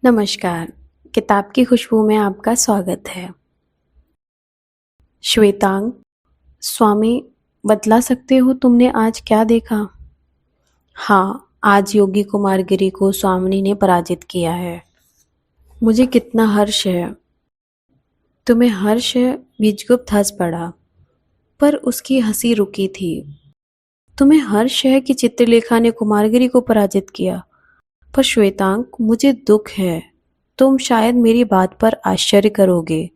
नमस्कार। किताब की खुशबू में आपका स्वागत है। श्वेतांग, स्वामी बतला सकते हो तुमने आज क्या देखा? हाँ, आज योगी कुमारगिरी को स्वामिनी ने पराजित किया है। मुझे कितना हर्ष है। तुम्हें हर्ष है? बीजगुप्त हंस पड़ा, पर उसकी हंसी रुकी थी। तुम्हें हर्ष है कि चित्रलेखा ने कुमारगिरी को पराजित किया, पर श्वेतांग मुझे दुख है। तुम शायद मेरी बात पर आश्चर्य करोगे,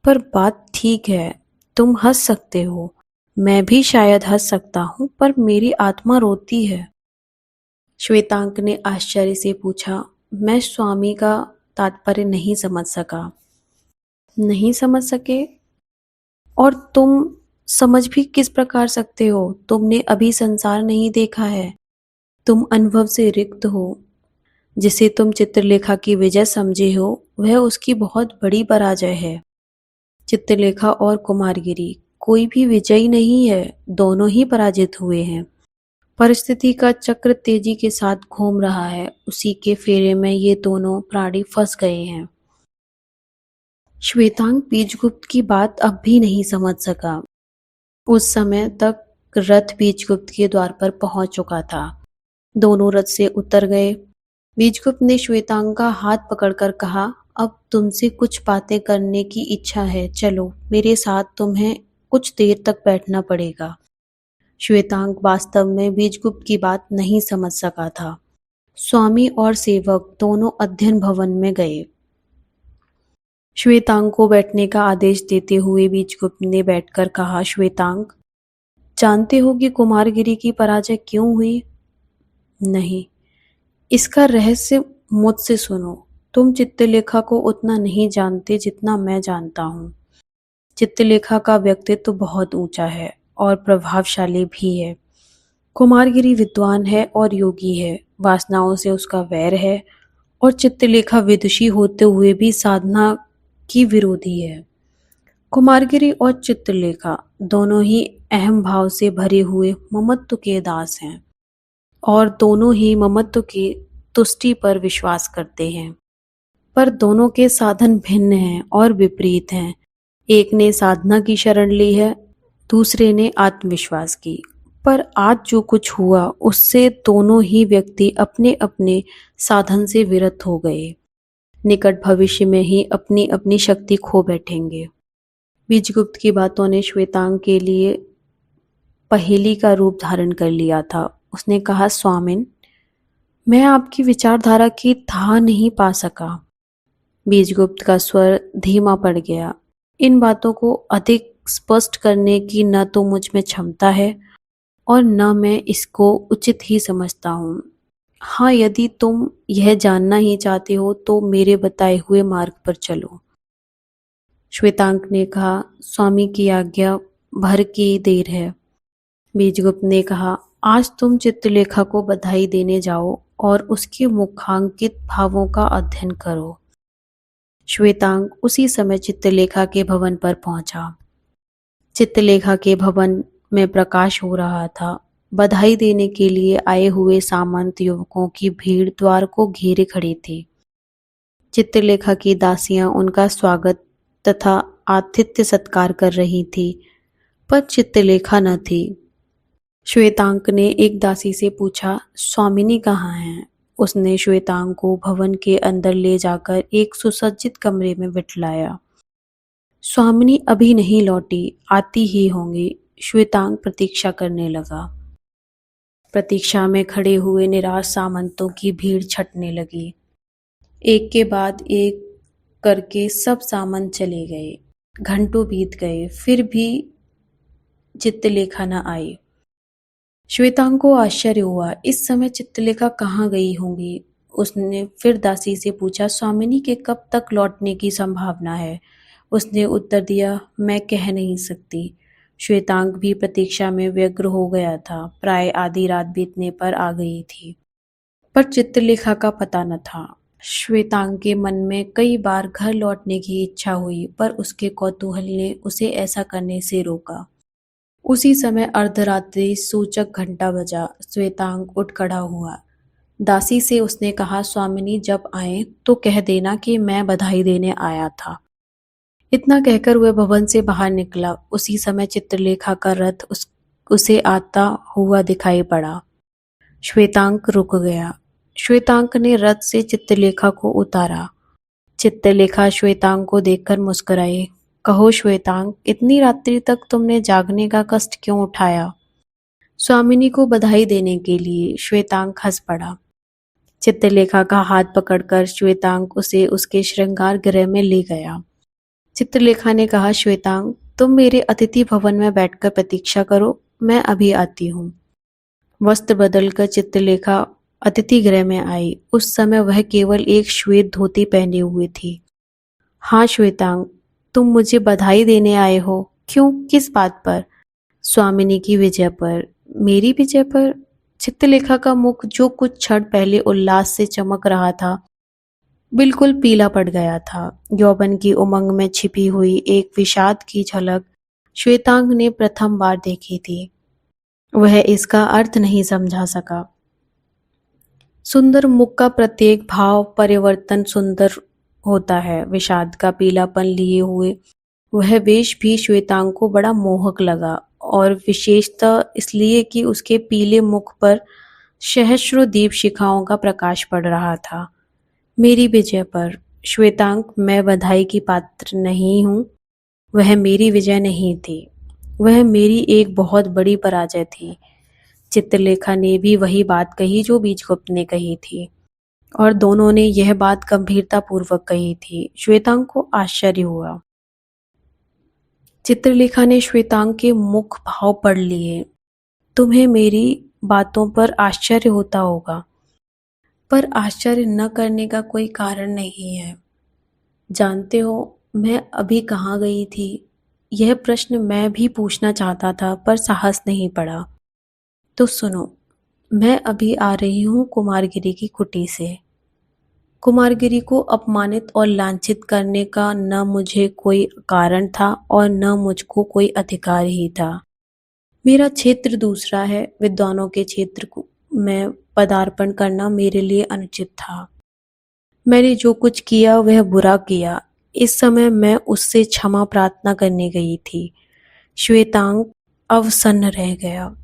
पर बात ठीक है। तुम हंस सकते हो, मैं भी शायद हंस सकता हूं, पर मेरी आत्मा रोती है। श्वेतांक ने आश्चर्य से पूछा। मैं स्वामी का तात्पर्य नहीं समझ सका। नहीं समझ सके? और तुम समझ भी किस प्रकार सकते हो? तुमने अभी संसार नहीं देखा है। तुम अनुभव से रिक्त हो। जिसे तुम चित्रलेखा की विजय समझे हो, वह उसकी बहुत बड़ी पराजय है। चित्रलेखा और कुमारगिरी कोई भी विजयी नहीं है, दोनों ही पराजित हुए हैं। परिस्थिति का चक्र तेजी के साथ घूम रहा है, उसी के फेरे में ये दोनों प्राणी फंस गए हैं। श्वेतांग बीजगुप्त की बात अब भी नहीं समझ सका। उस समय तक रथ बीजगुप्त के द्वार पर पहुंच चुका था। दोनों रथ से उतर गए। बीजगुप्त ने श्वेतांग का हाथ पकड़कर कहा, अब तुमसे कुछ बातें करने की इच्छा है, चलो मेरे साथ, तुम्हें कुछ देर तक बैठना पड़ेगा। श्वेतांग वास्तव में बीजगुप्त की बात नहीं समझ सका था। स्वामी और सेवक दोनों अध्ययन भवन में गए। श्वेतांग को बैठने का आदेश देते हुए बीजगुप्त ने बैठकर कहा, श्वेतांग, जानते हो कि कुमारगिरी की पराजय क्यों हुई? नहीं, इसका रहस्य मुझसे सुनो। तुम चित्रलेखा को उतना नहीं जानते जितना मैं जानता हूँ। चित्रलेखा का व्यक्तित्व बहुत ऊंचा है और प्रभावशाली भी है। कुमारगिरी विद्वान है और योगी है, वासनाओं से उसका वैर है, और चित्रलेखा विदुषी होते हुए भी साधना की विरोधी है। कुमारगिरी और चित्रलेखा दोनों ही अहम भाव से भरे हुए ममत्व के दास हैं, और दोनों ही ममत्व की तुष्टि पर विश्वास करते हैं। पर दोनों के साधन भिन्न हैं और विपरीत हैं। एक ने साधना की शरण ली है, दूसरे ने आत्मविश्वास की। पर आज जो कुछ हुआ, उससे दोनों ही व्यक्ति अपने अपने साधन से विरत हो गए। निकट भविष्य में ही अपनी अपनी शक्ति खो बैठेंगे। बीजगुप्त की बातों ने श्वेतांग के लिए पहेली का रूप धारण कर लिया था। उसने कहा, स्वामिन, मैं आपकी विचारधारा की था नहीं पा सका। बीजगुप्त का स्वर धीमा पड़ गया। इन बातों को अधिक स्पष्ट करने की न तो मुझ में क्षमता है और न मैं इसको उचित ही समझता हूँ। हाँ, यदि तुम यह जानना ही चाहते हो तो मेरे बताए हुए मार्ग पर चलो। श्वेतांक ने कहा, स्वामी की आज्ञा भर की देर है। बीजगुप्त ने कहा, आज तुम चित्रलेखा को बधाई देने जाओ और उसके मुखांकित भावों का अध्ययन करो। श्वेतांग उसी समय चित्रलेखा के भवन पर पहुंचा। चित्रलेखा के भवन में प्रकाश हो रहा था। बधाई देने के लिए आए हुए सामंत युवकों की भीड़ द्वार को घेरे खड़ी थी। चित्रलेखा की दासियां उनका स्वागत तथा आतिथ्य सत्कार कर रही थी, पर चित्रलेखा न थी। श्वेतांक ने एक दासी से पूछा, स्वामिनी कहाँ हैं? उसने श्वेतांग को भवन के अंदर ले जाकर एक सुसज्जित कमरे में बिठलाया। स्वामिनी अभी नहीं लौटी, आती ही होंगी। श्वेतांग प्रतीक्षा करने लगा। प्रतीक्षा में खड़े हुए निराश सामंतों की भीड़ छटने लगी। एक के बाद एक करके सब सामंत चले गए। घंटों बीत गए, फिर भी चित्रलेखा न आई। श्वेतांग को आश्चर्य हुआ, इस समय चित्रलेखा कहाँ गई होंगी। उसने फिर दासी से पूछा, स्वामिनी के कब तक लौटने की संभावना है? उसने उत्तर दिया, मैं कह नहीं सकती। श्वेतांग भी प्रतीक्षा में व्यग्र हो गया था। प्राय आधी रात बीतने पर आ गई थी, पर चित्रलेखा का पता न था। श्वेतांग के मन में कई बार घर लौटने की इच्छा हुई, पर उसके कौतूहल ने उसे ऐसा करने से रोका। उसी समय अर्धरात्रि सूचक घंटा बजा। श्वेतांग उठ खड़ा हुआ। दासी से उसने कहा, स्वामिनी जब आए तो कह देना कि मैं बधाई देने आया था। इतना कहकर वह भवन से बाहर निकला। उसी समय चित्रलेखा का रथ उसे आता हुआ दिखाई पड़ा। श्वेतांक रुक गया। श्वेतांक ने रथ से चित्रलेखा को उतारा। चित्रलेखा श्वेतांक को देखकर मुस्कुराई। कहो श्वेतांक, इतनी रात्रि तक तुमने जागने का कष्ट क्यों उठाया? स्वामिनी को बधाई देने के लिए। श्वेतांक हंस पड़ा। चित्रलेखा का हाथ पकड़कर श्वेतांक उसे उसके श्रृंगार गृह में ले गया। चित्रलेखा ने कहा, श्वेतांक तुम मेरे अतिथि भवन में बैठकर प्रतीक्षा करो, मैं अभी आती हूँ। वस्त्र बदलकर चित्रलेखा अतिथि गृह में आई। उस समय वह केवल एक श्वेत धोती पहने हुए थी। हाँ श्वेतांक, तुम मुझे बधाई देने आए हो। क्यों, किस बात पर? स्वामिनी की विजय पर। मेरी विजय पर? चित्रलेखा का मुख जो कुछ क्षण पहले उल्लास से चमक रहा था, बिल्कुल पीला पड़ गया था। यौवन की उमंग में छिपी हुई एक विषाद की झलक श्वेतांग ने प्रथम बार देखी थी। वह इसका अर्थ नहीं समझा सका। सुंदर मुख का प्रत्येक भाव परिवर्तन सुंदर होता है। विषाद का पीलापन लिए हुए वह वेश भी श्वेतांग को बड़ा मोहक लगा, और विशेषतः इसलिए कि उसके पीले मुख पर सहस्रों दीप शिखाओं का प्रकाश पड़ रहा था। मेरी विजय पर श्वेतांग, मैं बधाई की पात्र नहीं हूँ। वह मेरी विजय नहीं थी, वह मेरी एक बहुत बड़ी पराजय थी। चित्रलेखा ने भी वही बात कही जो बीजगुप्त ने कही थी, और दोनों ने यह बात गंभीरता पूर्वक कही थी। श्वेतांग को आश्चर्य हुआ। चित्रलेखा ने श्वेतांग के मुख भाव पढ़ लिए। तुम्हें मेरी बातों पर आश्चर्य होता होगा, पर आश्चर्य न करने का कोई कारण नहीं है। जानते हो मैं अभी कहाँ गई थी? यह प्रश्न मैं भी पूछना चाहता था, पर साहस नहीं पड़ा। तो सुनो, मैं अभी आ रही हूँ कुमारगिरी की कुटी से। कुमारगिरी को अपमानित और लांछित करने का न मुझे कोई कारण था और न मुझको कोई अधिकार ही था। मेरा क्षेत्र दूसरा है। विद्वानों के क्षेत्र में पदार्पण करना मेरे लिए अनुचित था। मैंने जो कुछ किया वह बुरा किया। इस समय मैं उससे क्षमा प्रार्थना करने गई थी। श्वेतांग अवसन्न रह गया।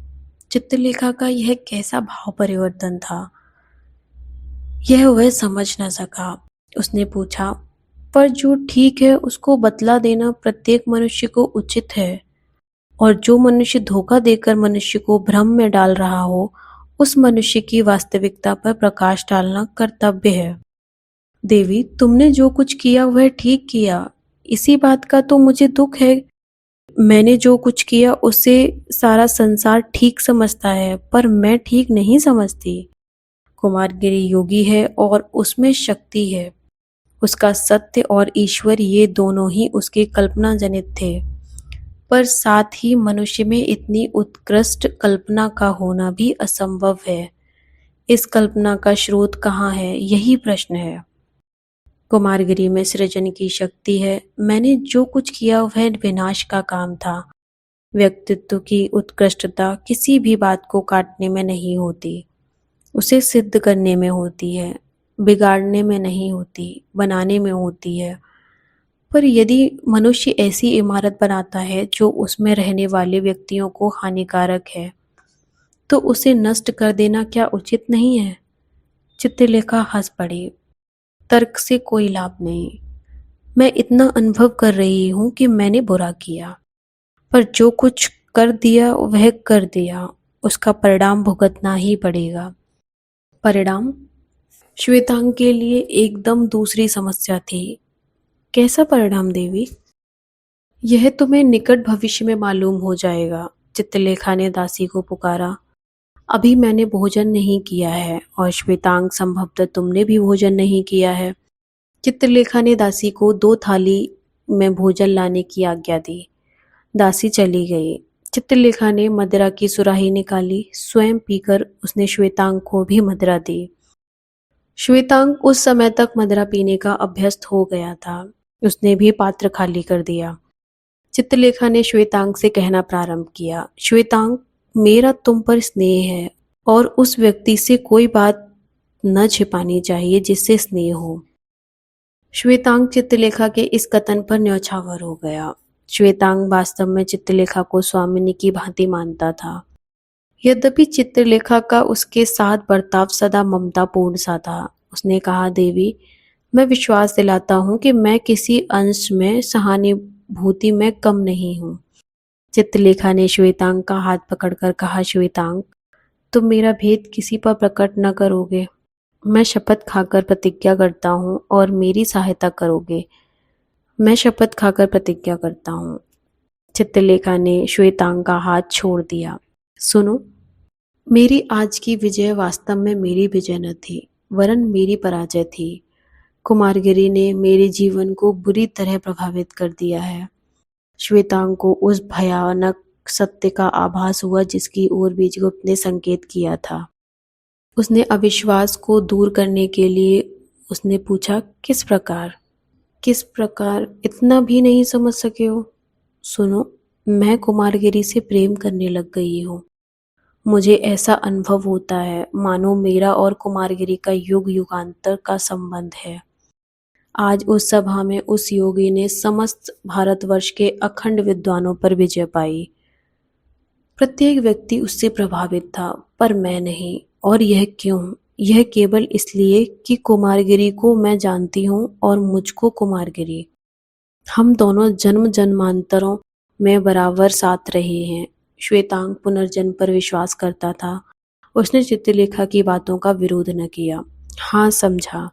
चित्रलेखा का यह कैसा भाव परिवर्तन था, यह वह समझ न सका। उसने पूछा, पर जो ठीक है उसको बतला देना प्रत्येक मनुष्य को उचित है, और जो मनुष्य धोखा देकर मनुष्य को भ्रम में डाल रहा हो, उस मनुष्य की वास्तविकता पर प्रकाश डालना कर्तव्य है। देवी, तुमने जो कुछ किया वह ठीक किया, इसी बात का तो मुझे दुख है। मैंने जो कुछ किया उसे सारा संसार ठीक समझता है, पर मैं ठीक नहीं समझती। कुमारगिरी योगी है और उसमें शक्ति है। उसका सत्य और ईश्वर ये दोनों ही उसके कल्पना जनित थे, पर साथ ही मनुष्य में इतनी उत्कृष्ट कल्पना का होना भी असंभव है। इस कल्पना का स्रोत कहाँ है, यही प्रश्न है। कुमारगिरी में सृजन की शक्ति है। मैंने जो कुछ किया वह विनाश का काम था। व्यक्तित्व की उत्कृष्टता किसी भी बात को काटने में नहीं होती, उसे सिद्ध करने में होती है। बिगाड़ने में नहीं होती, बनाने में होती है। पर यदि मनुष्य ऐसी इमारत बनाता है जो उसमें रहने वाले व्यक्तियों को हानिकारक है, तो उसे नष्ट कर देना क्या उचित नहीं है? चित्रलेखा हंस पड़ी। तर्क से कोई लाभ नहीं। मैं इतना अनुभव कर रही हूँ कि मैंने बुरा किया, पर जो कुछ कर दिया वह कर दिया, उसका परिणाम भुगतना ही पड़ेगा। परिणाम? श्वेतांग के लिए एकदम दूसरी समस्या थी। कैसा परिणाम देवी? यह तुम्हें निकट भविष्य में मालूम हो जाएगा। चित्रलेखा ने दासी को पुकारा। अभी मैंने भोजन नहीं किया है, और श्वेतांग संभवतः तुमने भी भोजन नहीं किया है। चित्रलेखा ने दासी को 2 थाली में भोजन लाने की आज्ञा दी। दासी चली गई। चित्रलेखा ने मदिरा की सुराही निकाली। स्वयं पीकर उसने श्वेतांग को भी मदिरा दी। श्वेतांग उस समय तक मदिरा पीने का अभ्यस्त हो गया था। उसने भी पात्र खाली कर दिया। चित्रलेखा ने श्वेतांग से कहना प्रारंभ किया, श्वेतांग, मेरा तुम पर स्नेह है, और उस व्यक्ति से कोई बात न छिपानी चाहिए जिससे स्नेह हो। श्वेतांग चित्रलेखा के इस कथन पर न्यौछावर हो गया। श्वेतांग वास्तव में चित्रलेखा को स्वामिनी की भांति मानता था। यद्यपि चित्रलेखा का उसके साथ बर्ताव सदा ममतापूर्ण सा था। उसने कहा, देवी, मैं विश्वास दिलाता हूँ कि मैं किसी अंश में सहानुभूति में कम नहीं हूँ। चित्रलेखा ने श्वेतांग का हाथ पकड़कर कहा, श्वेतांग, तुम मेरा भेद किसी पर प्रकट न करोगे। मैं शपथ खाकर प्रतिज्ञा करता हूँ और मेरी सहायता करोगे। मैं शपथ खाकर प्रतिज्ञा करता हूँ। चित्रलेखा ने श्वेतांग का हाथ छोड़ दिया। सुनो, मेरी आज की विजय वास्तव में मेरी विजय न थी, वरन मेरी पराजय थी। कुमारगिरी ने मेरे जीवन को बुरी तरह प्रभावित कर दिया है। श्वेतांग को उस भयानक सत्य का आभास हुआ जिसकी ओर बीजगुप्त ने संकेत किया था। उसने अविश्वास को दूर करने के लिए उसने पूछा, किस प्रकार? किस प्रकार? इतना भी नहीं समझ सके हो? सुनो, मैं कुमारगिरी से प्रेम करने लग गई हूँ। मुझे ऐसा अनुभव होता है मानो मेरा और कुमारगिरी का युग युगांतर का संबंध है। आज उस सभा में उस योगी ने समस्त भारतवर्ष के अखंड विद्वानों पर विजय पाई। प्रत्येक व्यक्ति उससे प्रभावित था, पर मैं नहीं। और यह क्यों? यह केवल इसलिए कि कुमारगिरी को मैं जानती हूँ और मुझको कुमारगिरी। हम दोनों जन्म जन्मांतरों में बराबर साथ रहे हैं। श्वेतांग पुनर्जन्म पर विश्वास करता था। उसने चित्रलेखा की बातों का विरोध न किया। हाँ, समझा।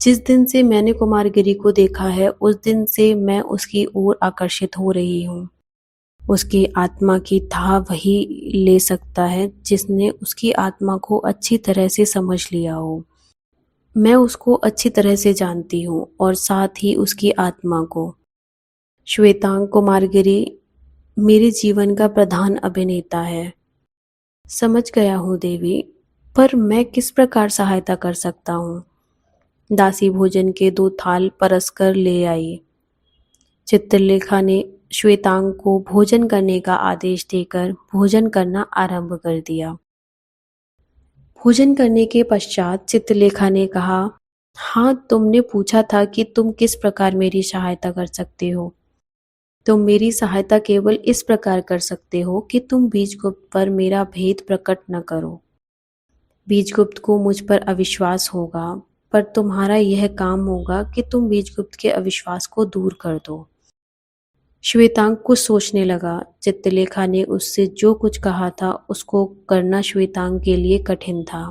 जिस दिन से मैंने कुमारगिरी को देखा है, उस दिन से मैं उसकी ओर आकर्षित हो रही हूँ। उसकी आत्मा की थाह वही ले सकता है जिसने उसकी आत्मा को अच्छी तरह से समझ लिया हो। मैं उसको अच्छी तरह से जानती हूँ और साथ ही उसकी आत्मा को। श्वेतांग, कुमारगिरी मेरे जीवन का प्रधान अभिनेता है। समझ गया हूँ देवी, पर मैं किस प्रकार सहायता कर सकता हूँ? दासी भोजन के 2 थाल परसकर ले आई। चित्रलेखा ने श्वेतांग को भोजन करने का आदेश देकर भोजन करना आरंभ कर दिया। भोजन करने के पश्चात चित्रलेखा ने कहा, हाँ, तुमने पूछा था कि तुम किस प्रकार मेरी सहायता कर सकते हो। तुम मेरी सहायता केवल इस प्रकार कर सकते हो कि तुम बीजगुप्त पर मेरा भेद प्रकट न करो। बीजगुप्त को मुझ पर अविश्वास होगा, पर तुम्हारा यह काम होगा कि तुम बीजगुप्त के अविश्वास को दूर कर दो। श्वेतांग कुछ सोचने लगा। चित्रलेखा ने उससे जो कुछ कहा था उसको करना श्वेतांग के लिए कठिन था।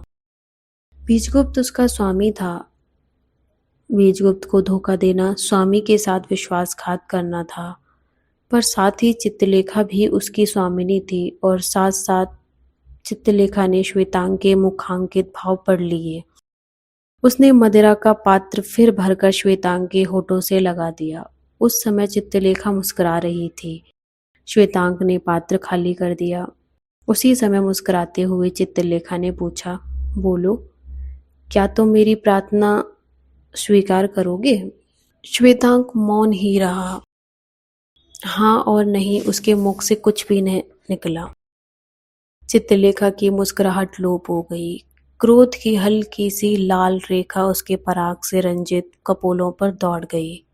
बीजगुप्त उसका स्वामी था। बीजगुप्त को धोखा देना स्वामी के साथ विश्वासघात करना था, पर साथ ही चित्रलेखा भी उसकी स्वामिनी थी और साथ साथ चित्रलेखा ने श्वेतांग के मुखांकित भाव पढ़ लिए। उसने मदिरा का पात्र फिर भरकर श्वेतांग के होठों से लगा दिया। उस समय चित्रलेखा मुस्कुरा रही थी। श्वेतांग ने पात्र खाली कर दिया। उसी समय मुस्कुराते हुए चित्रलेखा ने पूछा, बोलो, क्या तुम मेरी प्रार्थना स्वीकार करोगे? श्वेतांग मौन ही रहा। हाँ और नहीं, उसके मुख से कुछ भी नहीं निकला। चित्रलेखा की मुस्कुराहट लोप हो गई। क्रोध की हल्की सी लाल रेखा उसके पराग से रंजित कपोलों पर दौड़ गई।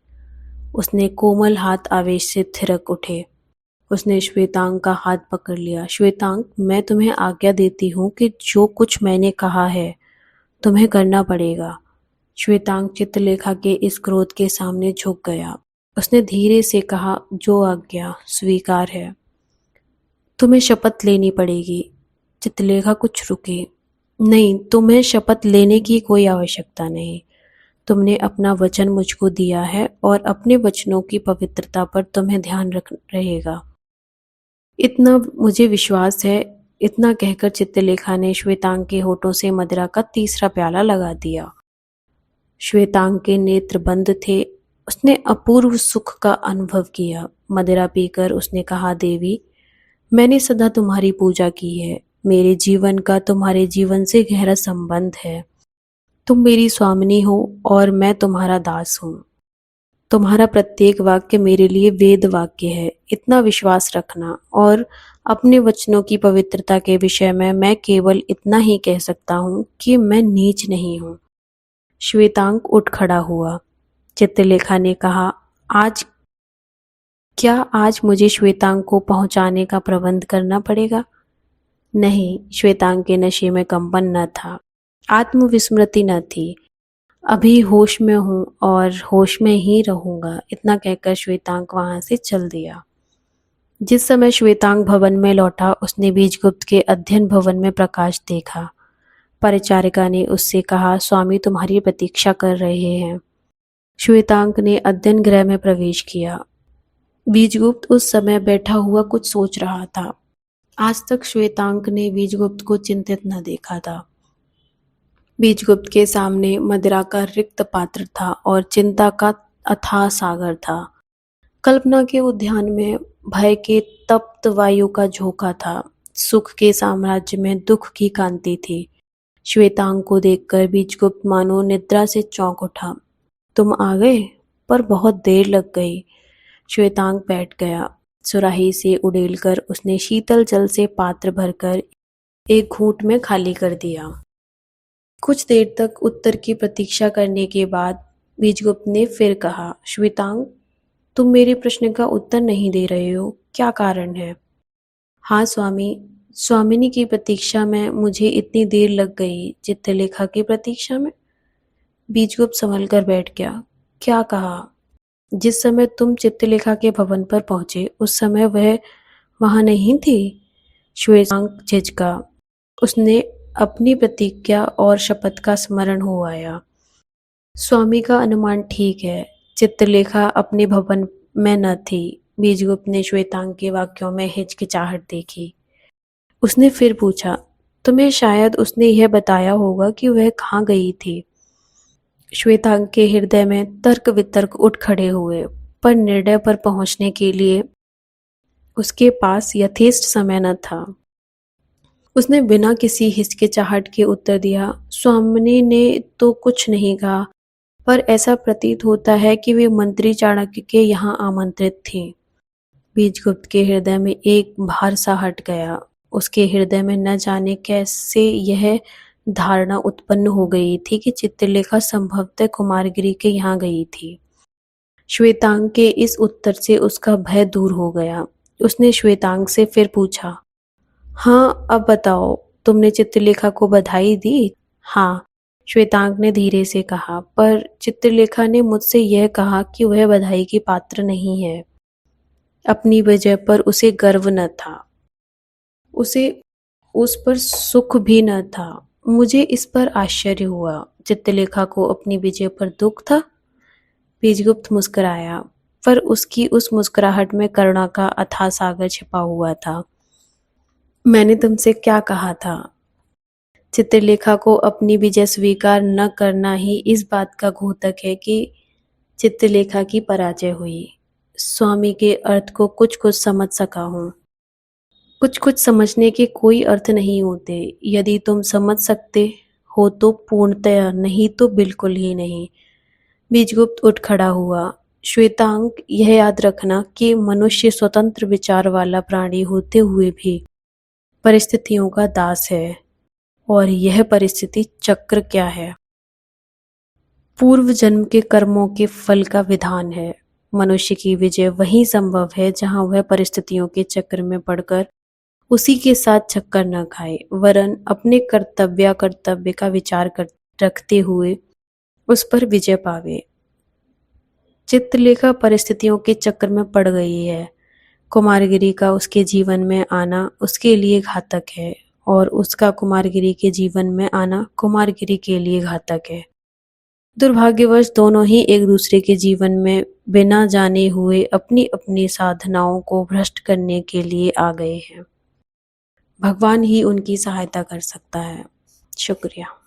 उसने कोमल हाथ आवेश से थिरक उठे। उसने श्वेतांग का हाथ पकड़ लिया। श्वेतांग, मैं तुम्हें आज्ञा देती हूँ कि जो कुछ मैंने कहा है तुम्हें करना पड़ेगा। श्वेतांग चित्रलेखा के इस क्रोध के सामने झुक गया। उसने धीरे से कहा, जो आज्ञा स्वीकार है। तुम्हें शपथ लेनी पड़ेगी। चित्रलेखा कुछ रुकी। नहीं, तुम्हें शपथ लेने की कोई आवश्यकता नहीं। तुमने अपना वचन मुझको दिया है और अपने वचनों की पवित्रता पर तुम्हें ध्यान रख रहेगा, इतना मुझे विश्वास है। इतना कहकर चित्रलेखा ने श्वेतांग के होठों से मदिरा का तीसरा प्याला लगा दिया। श्वेतांग के नेत्र बंद थे। उसने अपूर्व सुख का अनुभव किया। मदिरा पीकर उसने कहा, देवी, मैंने सदा तुम्हारी पूजा की है। मेरे जीवन का तुम्हारे जीवन से गहरा संबंध है। तुम मेरी स्वामिनी हो और मैं तुम्हारा दास हूँ। तुम्हारा प्रत्येक वाक्य मेरे लिए वेद वाक्य है। इतना विश्वास रखना और अपने वचनों की पवित्रता के विषय में मैं केवल इतना ही कह सकता हूँ कि मैं नीच नहीं हूँ। श्वेतांक उठ खड़ा हुआ। चित्रलेखा ने कहा, आज मुझे श्वेतांक को पहुंचाने का प्रबंध करना पड़ेगा? नहीं, श्वेतांक के नशे में कंपन न था, आत्मविस्मृति न थी। अभी होश में हूँ और होश में ही रहूंगा, इतना कहकर श्वेतांक वहां से चल दिया। जिस समय श्वेतांक भवन में लौटा, उसने बीजगुप्त के अध्ययन भवन में प्रकाश देखा। परिचारिका ने उससे कहा, स्वामी तुम्हारी प्रतीक्षा कर रहे हैं। श्वेतांक ने अध्ययन गृह में प्रवेश किया। बीजगुप्त उस समय बैठा हुआ कुछ सोच रहा था। आज तक श्वेतांक ने बीजगुप्त को चिंतित न देखा था। बीजगुप्त के सामने मदिरा का रिक्त पात्र था और चिंता का अथाह सागर था। कल्पना के उद्यान में भय के तप्त वायु का झोंका था। सुख के साम्राज्य में दुख की कांति थी। श्वेतांक को देखकर बीजगुप्त मानो निद्रा से चौंक उठा। तुम आ गए, पर बहुत देर लग गई। श्वेतांक बैठ गया। सुराही से उड़ेलकर उसने शीतल जल से पात्र भरकर एक घूंट में खाली कर दिया। कुछ देर तक उत्तर की प्रतीक्षा करने के बाद बीजगुप्त ने फिर कहा, श्वेतांक, तुम मेरे प्रश्न का उत्तर नहीं दे रहे हो, क्या कारण है? हाँ स्वामी, स्वामिनी की प्रतीक्षा में मुझे इतनी देर लग गई। चित्रलेखा की प्रतीक्षा में? बीजगुप्त संभल कर बैठ गया। क्या कहा? जिस समय तुम चित्रलेखा के भवन पर पहुंचे, उस समय वह वहां नहीं थी। श्वेतांक झिझका। उसने अपनी प्रतिज्ञा और शपथ का स्मरण हो आया। स्वामी का अनुमान ठीक है, चित्रलेखा अपने भवन में न थी। बीजगुप्त ने श्वेतांक के वाक्यों में हिचकिचाहट देखी। उसने फिर पूछा, तुम्हें शायद उसने यह बताया होगा कि वह कहाँ गई थी। श्वेतांक के हृदय में तर्क वितर्क उठ खड़े हुए, पर निर्णय पर पहुंचने के लिए उसके पास यथेष्ट समय न था। उसने बिना किसी हिचकिचाहट के उत्तर दिया, स्वामिनी ने तो कुछ नहीं कहा, पर ऐसा प्रतीत होता है कि वे मंत्री चाणक्य के यहाँ आमंत्रित थी। बीजगुप्त के हृदय में एक भार सा हट गया। उसके हृदय में न जाने कैसे यह धारणा उत्पन्न हो गई थी कि चित्रलेखा संभवतः कुमारगिरी के यहाँ गई थी। श्वेतांक के इस उत्तर से उसका भय दूर हो गया। उसने श्वेतांक से फिर पूछा, हाँ अब बताओ, तुमने चित्रलेखा को बधाई दी? हाँ, श्वेतांक ने धीरे से कहा, पर चित्रलेखा ने मुझसे यह कहा कि वह बधाई की पात्र नहीं है। अपनी वजह पर उसे गर्व न था, उसे उस पर सुख भी न था। मुझे इस पर आश्चर्य हुआ। चित्रलेखा को अपनी विजय पर दुख था? बीजगुप्त मुस्कुराया, पर उसकी उस मुस्कुराहट में करुणा का अथाह सागर छिपा हुआ था। मैंने तुमसे क्या कहा था? चित्रलेखा को अपनी विजय स्वीकार न करना ही इस बात का घोतक है कि चित्रलेखा की पराजय हुई। स्वामी के अर्थ को कुछ कुछ समझ सका हूँ। कुछ कुछ समझने के कोई अर्थ नहीं होते। यदि तुम समझ सकते हो तो पूर्णतया, नहीं तो बिल्कुल ही नहीं। बीजगुप्त उठ खड़ा हुआ। श्वेतांक, यह याद रखना कि मनुष्य स्वतंत्र विचार वाला प्राणी होते हुए भी परिस्थितियों का दास है, और यह परिस्थिति चक्र क्या है? पूर्व जन्म के कर्मों के फल का विधान है। मनुष्य की विजय वहीं संभव है जहां वह परिस्थितियों के चक्र में पड़कर उसी के साथ चक्कर न खाए, वरन अपने कर्तव्य का विचार रखते हुए उस पर विजय पावे। चित्रलेखा परिस्थितियों के चक्कर में पड़ गई है। कुमारगिरी का उसके जीवन में आना उसके लिए घातक है, और उसका कुमारगिरी के जीवन में आना कुमारगिरी के लिए घातक है। दुर्भाग्यवश दोनों ही एक दूसरे के जीवन में बिना जाने हुए अपनी अपनी साधनाओं को भ्रष्ट करने के लिए आ गए हैं। भगवान ही उनकी सहायता कर सकता है। शुक्रिया।